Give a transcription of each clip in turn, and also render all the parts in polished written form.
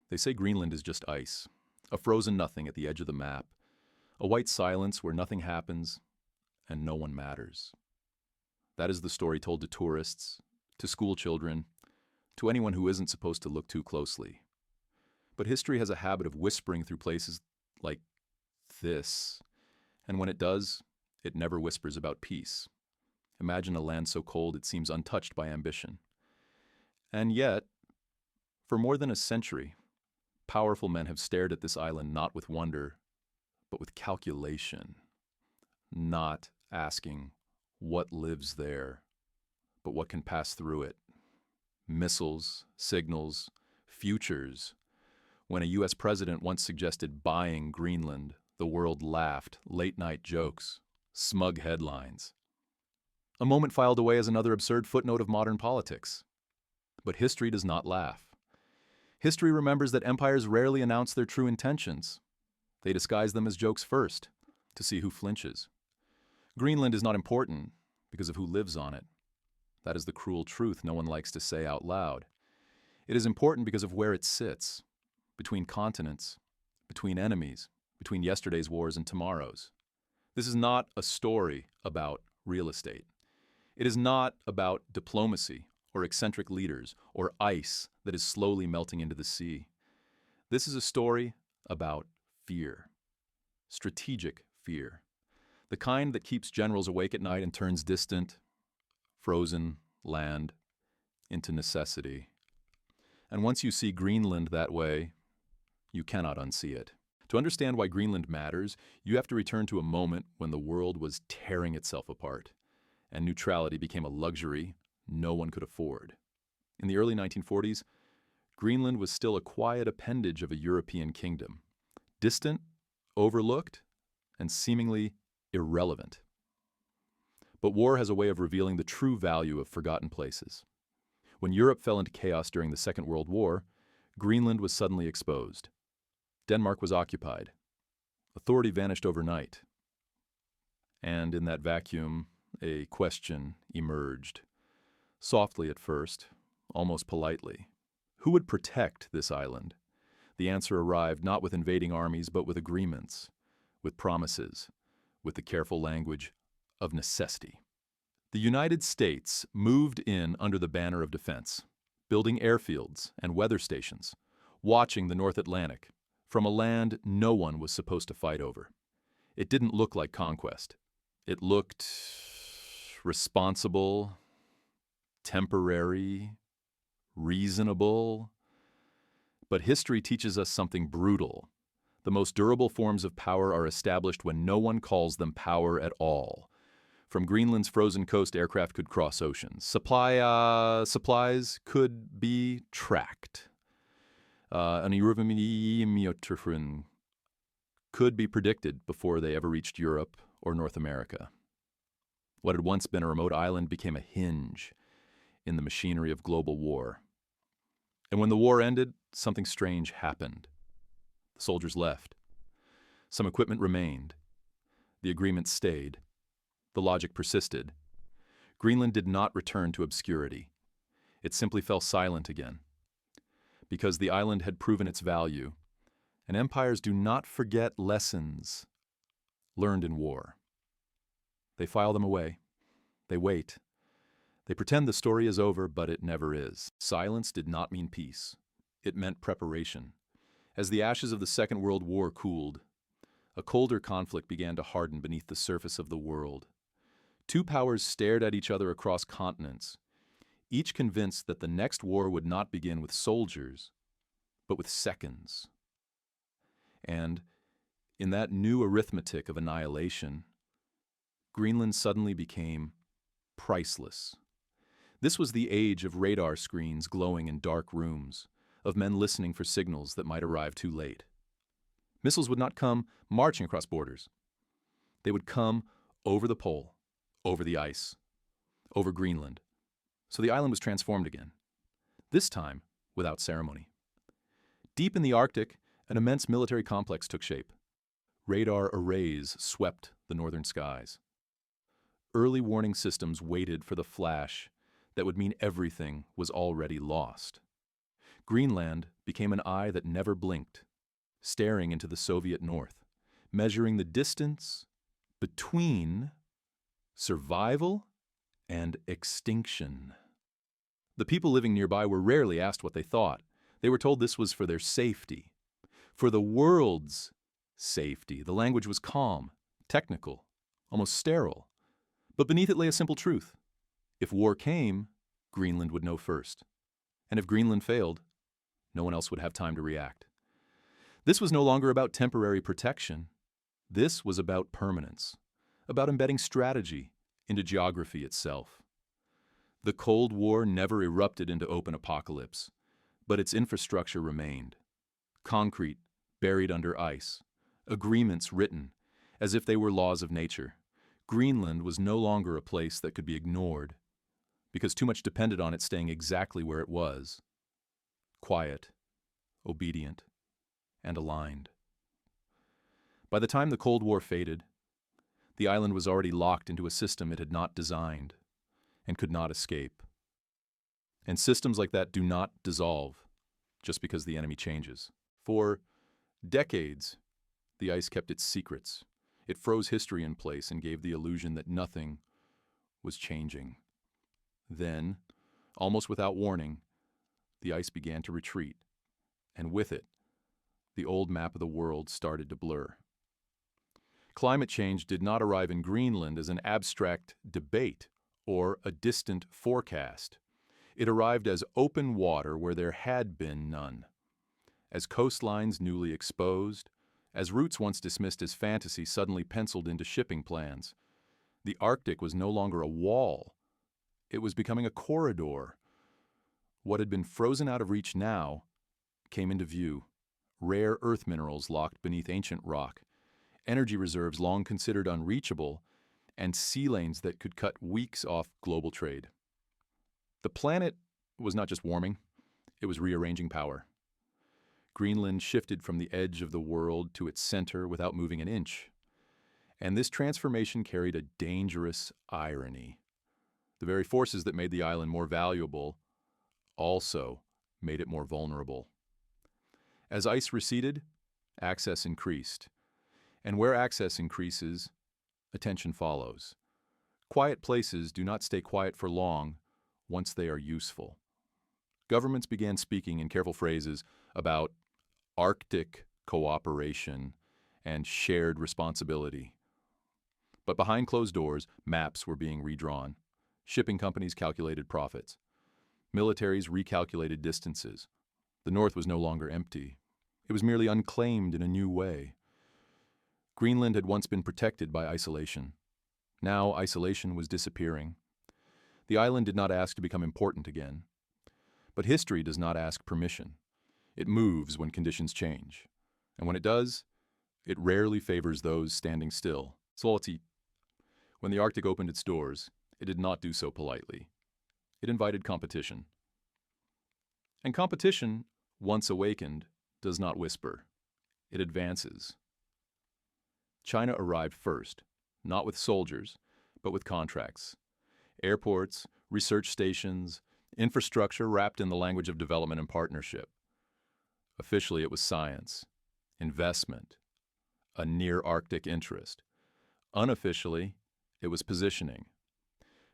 They say Greenland is just ice, a frozen nothing at the edge of the map, a white silence where nothing happens and no one matters. That is the story told to tourists, to school children, to anyone who isn't supposed to look too closely. But history has a habit of whispering through places like this, and when it does, it never whispers about peace. Imagine a land so cold it seems untouched by ambition. And yet, for more than a century, powerful men have stared at this island not with wonder, but with calculation, not asking what lives there, but what can pass through it. Missiles, signals, futures. When a U.S. president once suggested buying Greenland, the world laughed, late-night jokes, smug headlines. A moment filed away as another absurd footnote of modern politics. But history does not laugh. History remembers that empires rarely announce their true intentions. They disguise them as jokes first, to see who flinches. Greenland is not important because of who lives on it. That is the cruel truth no one likes to say out loud. It is important because of where it sits, between continents, between enemies, between yesterday's wars and tomorrow's. This is not a story about real estate. It is not about diplomacy or eccentric leaders or ice that is slowly melting into the sea. This is a story about fear, strategic fear, the kind that keeps generals awake at night and turns distant, frozen land into necessity. And once you see Greenland that way, you cannot unsee it. To understand why Greenland matters, you have to return to a moment when the world was tearing itself apart, and neutrality became a luxury no one could afford. In the early 1940s, Greenland was still a quiet appendage of a European kingdom, distant, overlooked, and seemingly irrelevant. But war has a way of revealing the true value of forgotten places. When Europe fell into chaos during the Second World War, Greenland was suddenly exposed. Denmark was occupied. Authority vanished overnight. And in that vacuum, a question emerged. Softly at first, almost politely. Who would protect this island? The answer arrived not with invading armies, but with agreements, with promises, with the careful language of necessity. The United States moved in under the banner of defense, building airfields and weather stations, watching the North Atlantic from a land no one was supposed to fight over. It didn't look like conquest. It looked responsible, temporary, reasonable. But history teaches us something brutal. The most durable forms of power are established when no one calls them power at all. From Greenland's frozen coast, aircraft could cross oceans. Supplies could be tracked. An Eurovimeotrifrin could be predicted before they ever reached Europe or North America. What had once been a remote island became a hinge in the machinery of global war. And when the war ended, something strange happened. The soldiers left. Some equipment remained. The agreement stayed. The logic persisted. Greenland did not return to obscurity. It simply fell silent again. Because the island had proven its value, and empires do not forget lessons learned in war. They file them away. They wait. They pretend the story is over, but it never is. Silence did not mean peace. It meant preparation. As the ashes of the Second World War cooled, a colder conflict began to harden beneath the surface of the world. Two powers stared at each other across continents, each convinced that the next war would not begin with soldiers, but with seconds. And in that new arithmetic of annihilation, Greenland suddenly became priceless. This was the age of radar screens glowing in dark rooms, of men listening for signals that might arrive too late. Missiles would not come marching across borders. They would come over the pole, over the ice, over Greenland. So the island was transformed again, this time without ceremony. Deep in the Arctic, an immense military complex took shape. Radar arrays swept the northern skies. Early warning systems waited for the flash that would mean everything was already lost. Greenland became an eye that never blinked, staring into the Soviet North, measuring the distance between survival and extinction. The people living nearby were rarely asked what they thought. They were told this was for their safety. For the world's safety. The language was calm, technical, almost sterile. But beneath it lay a simple truth. If war came, Greenland would know first. And if Greenland failed, no one else would have time to react. This was no longer about temporary protection. This was about permanence, about embedding strategy into geography itself. The Cold War never erupted into open apocalypse, but its infrastructure remained. Concrete buried under ice, agreements written as if they were laws of nature. Greenland was no longer a place that could be ignored, because too much depended on it staying exactly where it was. Quiet, obedient, and aligned. By the time the Cold War faded, the island was already locked into a system it had not designed and could not escape. And systems like that do not dissolve just because the enemy changes. For decades, the ice kept its secrets. It froze history in place and gave the illusion that nothing was changing. Then, almost without warning, the ice began to retreat, and with it, the old map of the world started to blur. Climate change did not arrive in Greenland as an abstract debate or a distant forecast. It arrived as open water where there had been none, as coastlines newly exposed, as routes once dismissed as fantasy suddenly penciled into shipping plans. The Arctic was no longer a wall. It was becoming a corridor. What had been frozen out of reach now came into view. Rare earth minerals locked beneath ancient rock, energy reserves long considered unreachable, and sea lanes that could cut weeks off global trade. The planet was not just warming, it was rearranging power. Greenland shifted from the edge of the world to its center without moving an inch. And this transformation carried a dangerous irony. The very forces that made the island more valuable also made it more vulnerable. As ice receded, access increased. And where access increases, attention follows. Quiet places do not stay quiet for long once they are useful. Governments began speaking in careful phrases about Arctic cooperation and shared responsibility. But behind closed doors, maps were being redrawn. Shipping companies calculated profits. Militaries recalculated distances. The North was no longer empty. It was merely unclaimed in a new way. Greenland had once been protected by isolation. Now isolation was disappearing. The island did not ask to become important again. But history does not ask permission. It moves when conditions change. And when it does, it rarely favors those standing still. When the Arctic opened its doors, it did not do so politely. It invited competition. And competition, once awakened, does not whisper. It advances. China arrived first, not with soldiers, but with contracts. Airports, research stations, infrastructure wrapped in the language of development and partnership. Officially, it was science, investment, a near-Arctic interest. Unofficially, it was positioning.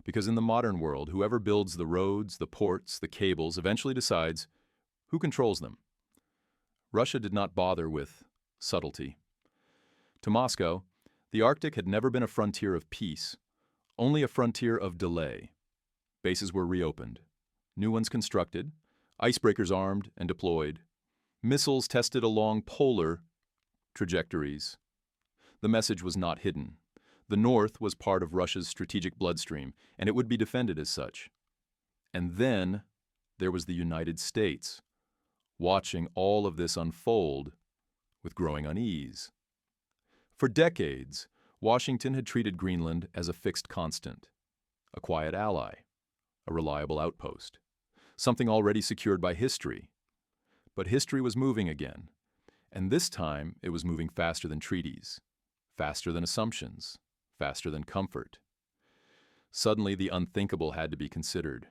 Because in the modern world, whoever builds the roads, the ports, the cables eventually decides who controls them. Russia did not bother with subtlety. To Moscow, the Arctic had never been a frontier of peace, only a frontier of delay. Bases were reopened, new ones constructed, icebreakers armed and deployed, missiles tested along polar trajectories. The message was not hidden. The North was part of Russia's strategic bloodstream, and it would be defended as such. And then there was the United States, watching all of this unfold with growing unease. For decades, Washington had treated Greenland as a fixed constant, a quiet ally, a reliable outpost, something already secured by history. But history was moving again, and this time it was moving faster than treaties, faster than assumptions, faster than comfort. Suddenly, the unthinkable had to be considered.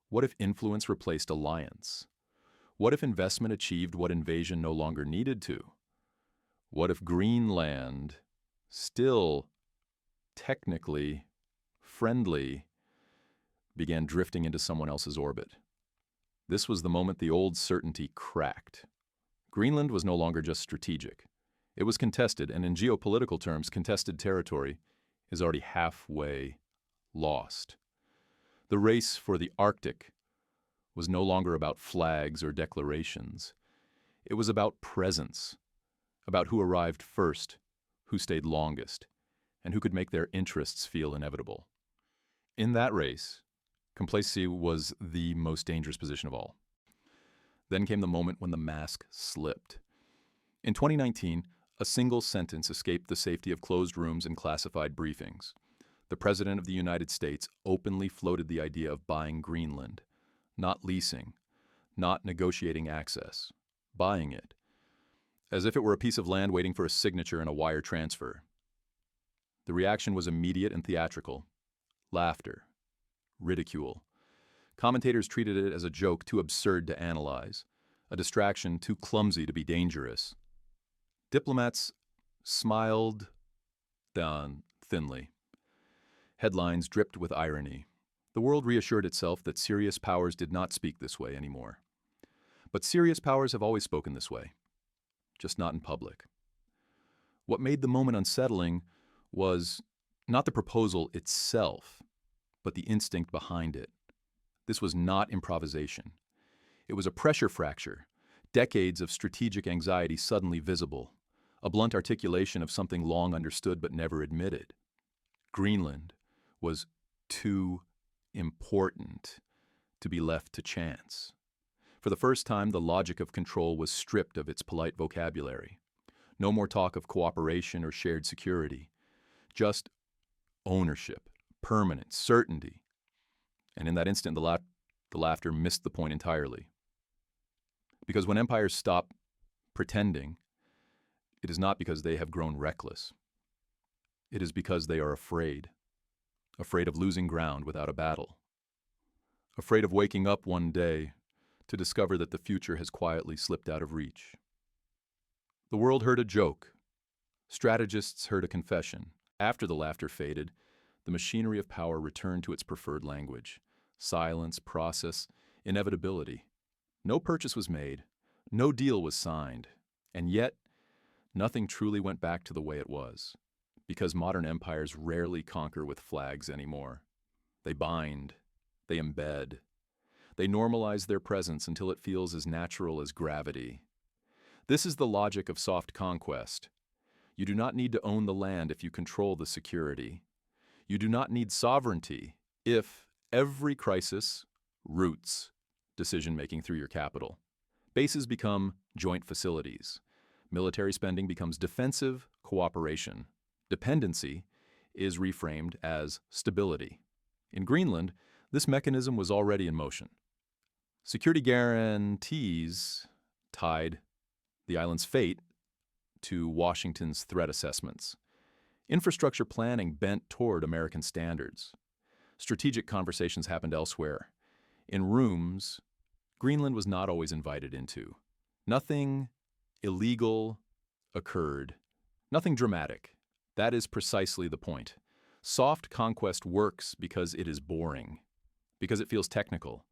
What if influence replaced alliance? What if investment achieved what invasion no longer needed to? What if Greenland, still technically friendly, began drifting into someone else's orbit? This was the moment the old certainty cracked. Greenland was no longer just strategic. It was contested, and in geopolitical terms, contested territory is already halfway lost. The race for the Arctic was no longer about flags or declarations. It was about presence, about who arrived first, who stayed longest, and who could make their interests feel inevitable. In that race, complacency was the most dangerous position of all. Then came the moment when the mask slipped. In 2019, a single sentence escaped the safety of closed rooms and classified briefings. The President of the United States openly floated the idea of buying Greenland, not leasing, not negotiating access, buying it, as if it were a piece of land waiting for a signature and a wire transfer. The reaction was immediate and theatrical. Laughter, ridicule. Commentators treated it as a joke too absurd to analyze, a distraction too clumsy to be dangerous. Diplomats smiled down thinly. Headlines dripped with irony. The world reassured itself that serious powers did not speak this way anymore. But serious powers have always spoken this way, just not in public. What made the moment unsettling was not the proposal itself, but the instinct behind it. This was not improvisation. It was a pressure fracture, decades of strategic anxiety suddenly visible, a blunt articulation of something long understood but never admitted. Greenland was too important to be left to chance. For the first time, the logic of control was stripped of its polite vocabulary. No more talk of cooperation or shared security. Just ownership, permanent, certainty. And in that instant, the laughter missed the point entirely. Because when empires stop pretending, it is not because they have grown reckless. It is because they are afraid of losing ground without a battle, afraid of waking up one day to discover that the future has quietly slipped out of reach. The world heard a joke. Strategists heard a confession. After the laughter faded, the machinery of power returned to its preferred language: silence, process, inevitability. No purchase was made, no deal was signed, and yet nothing truly went back to the way it was, because modern empires rarely conquer with flags anymore. They bind, they embed, they normalize their presence until it feels as natural as gravity. This is the logic of soft conquest. You do not need to own the land if you control the security. You do not need sovereignty if every crisis routes decision-making through your capital. Bases become joint facilities. Military spending becomes defensive cooperation. Dependency is reframed as stability. In Greenland, this mechanism was already in motion. Security guarantees tied the island's fate to Washington's threat assessments. Infrastructure planning bent toward American standards. Strategic conversations happened elsewhere, in rooms Greenland was not always invited into. Nothing illegal occurred, nothing dramatic. That is precisely the point. Soft conquest works because it is boring, because it feels technical,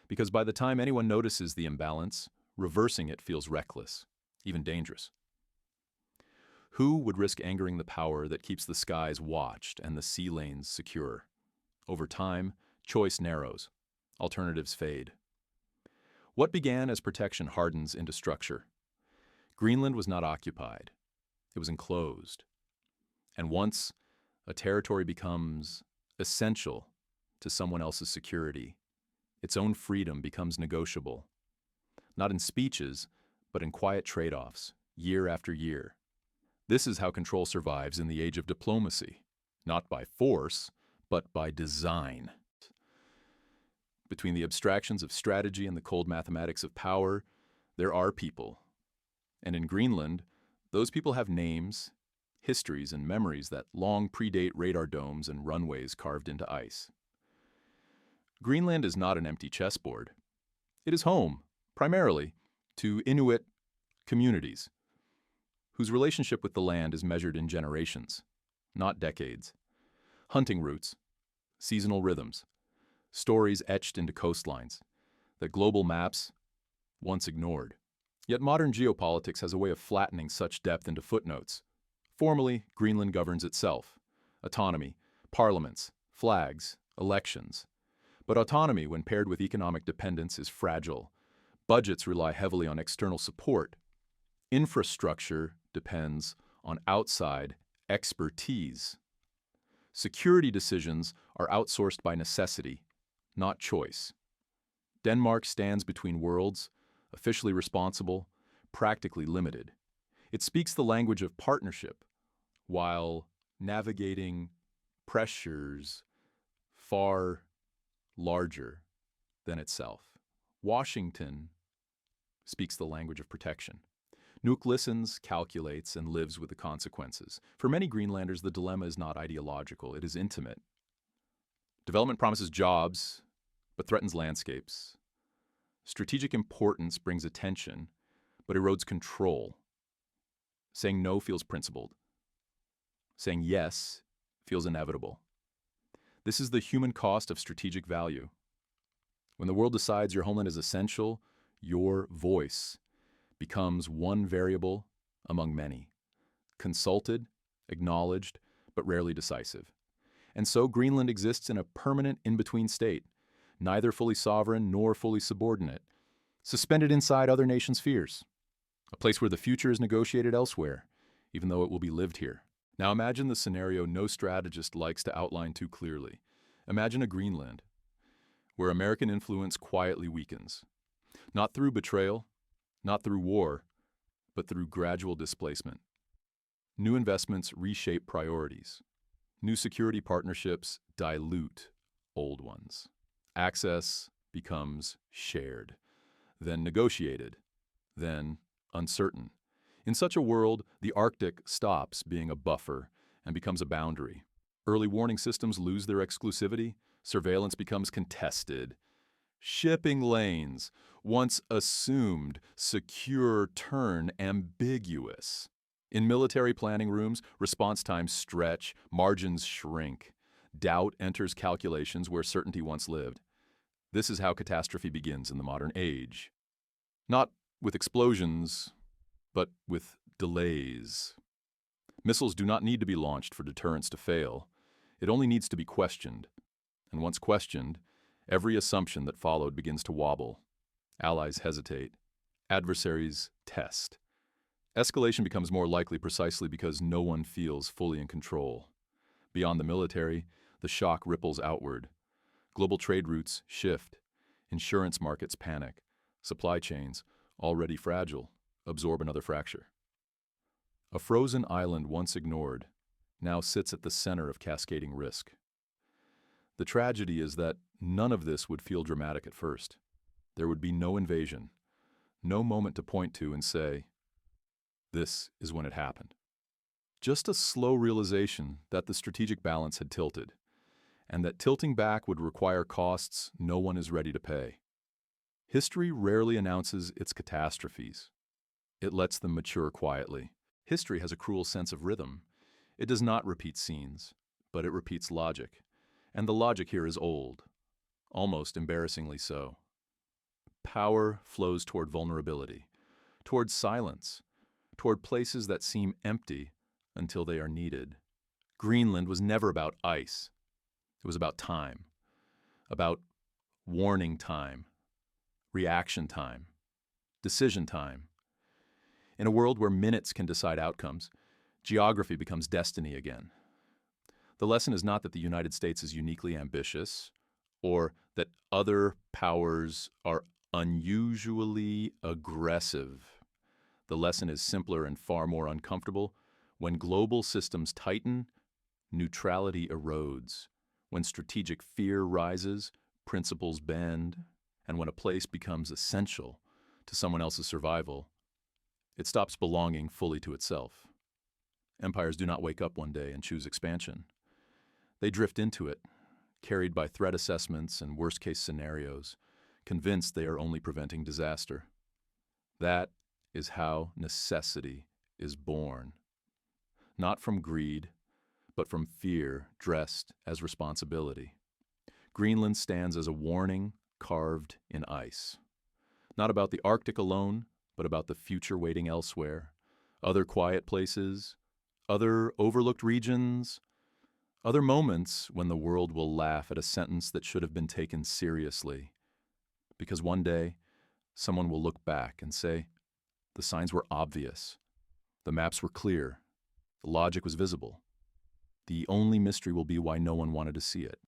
because by the time anyone notices the imbalance, reversing it feels reckless, even dangerous. Who would risk angering the power that keeps the skies watched and the sea lanes secure? Over time, choice narrows, alternatives fade. What began as protection hardens into structure. Greenland was not occupied. It was enclosed. And once a territory becomes essential to someone else's security, its own freedom becomes negotiable, not in speeches, but in quiet trade-offs, year after year. This is how control survives in the age of diplomacy, not by force, but by design. Between the abstractions of strategy and the cold mathematics of power, there are people. And in Greenland, those people have names, histories, and memories that long predate radar domes and runways carved into ice. Greenland is not an empty chessboard. It is home, primarily to Inuit communities whose relationship with the land is measured in generations, not decades. Hunting routes, seasonal rhythms, stories etched into coastlines that global maps once ignored. Yet modern geopolitics has a way of flattening such depth into footnotes. Formally, Greenland governs itself. Autonomy, parliaments, flags, elections. But autonomy, when paired with economic dependence, is fragile. Budgets rely heavily on external support. Infrastructure depends on outside expertise. Security decisions are outsourced by necessity, not choice. Denmark stands between worlds, officially responsible, practically limited. It speaks the language of partnership, while navigating pressures far larger than itself. Washington speaks the language of protection. Nuuk listens, calculates, and lives with the consequences. For many Greenlanders, the dilemma is not ideological, it is intimate. Development promises jobs, but threatens landscapes. Strategic importance brings attention, but erodes control. Saying no feels principled. Saying yes feels inevitable. This is the human cost of strategic value. When the world decides your homeland is essential, your voice becomes one variable among many. Consulted, acknowledged, but rarely decisive. And so Greenland exists in a permanent in-between state, neither fully sovereign nor fully subordinate, suspended inside other nations' fears. A place where the future is negotiated elsewhere, even though it will be lived here. Now imagine the scenario no strategist likes to outline too clearly. Imagine a Greenland, where American influence quietly weakens. Not through betrayal, not through war, but through gradual displacement. New investments reshape priorities. New security partnerships dilute old ones. Access becomes shared, then negotiated, then uncertain. In such a world, the Arctic stops being a buffer and becomes a boundary. Early warning systems lose their exclusivity, surveillance becomes contested. Shipping lanes, once assumed secure, turn ambiguous. In military planning rooms, response times stretch, margins shrink. Doubt enters calculations where certainty once lived. This is how catastrophe begins in the modern age. Not with explosions, but with delays. Missiles do not need to be launched for deterrence to fail. It only needs to be questioned. And once questioned, every assumption that followed begins to wobble. Allies hesitate. Adversaries test. Escalation becomes more likely precisely because no one feels fully in control. Beyond the military, the shock ripples outward. Global trade routes shift. Insurance markets panic. Supply chains, already fragile, absorb another fracture. A frozen island once ignored now sits at the center of cascading risk. The tragedy is that none of this would feel dramatic at first. There would be no invasion, no moment to point to and say, this is when it happened. Just a slow realization that the strategic balance had tilted, and that tilting back would require costs no one is ready to pay. History rarely announces its catastrophes. It lets them mature quietly. History has a cruel sense of rhythm. It does not repeat scenes, but it repeats logic. And the logic here is old, almost embarrassingly so. Power flows toward vulnerability, toward silence, toward places that seem empty until they are needed. Greenland was never about ice. It was about time, about warning time, reaction time, decision time. In a world where minutes can decide outcomes, geography becomes destiny again. The lesson is not that the United States is uniquely ambitious, or that other powers are unusually aggressive. The lesson is simpler and far more uncomfortable. When global systems tighten, neutrality erodes. When strategic fear rises, principles bend. And when a place becomes essential to someone else's survival, it stops belonging fully to itself. Empires do not wake up one day and choose expansion. They drift into it, carried by threat assessments and worst-case scenarios, convinced they are only preventing disaster. That is how necessity is born. Not from greed, but from fear dressed as responsibility. Greenland stands as a warning carved in ice. Not about the Arctic alone, but about the future waiting elsewhere. Other quiet places, other overlooked regions, other moments when the world will laugh at a sentence that should have been taken seriously. Because one day, someone will look back and say, the signs were obvious, the maps were clear, the logic was visible. The only mystery will be why no one wanted to see it.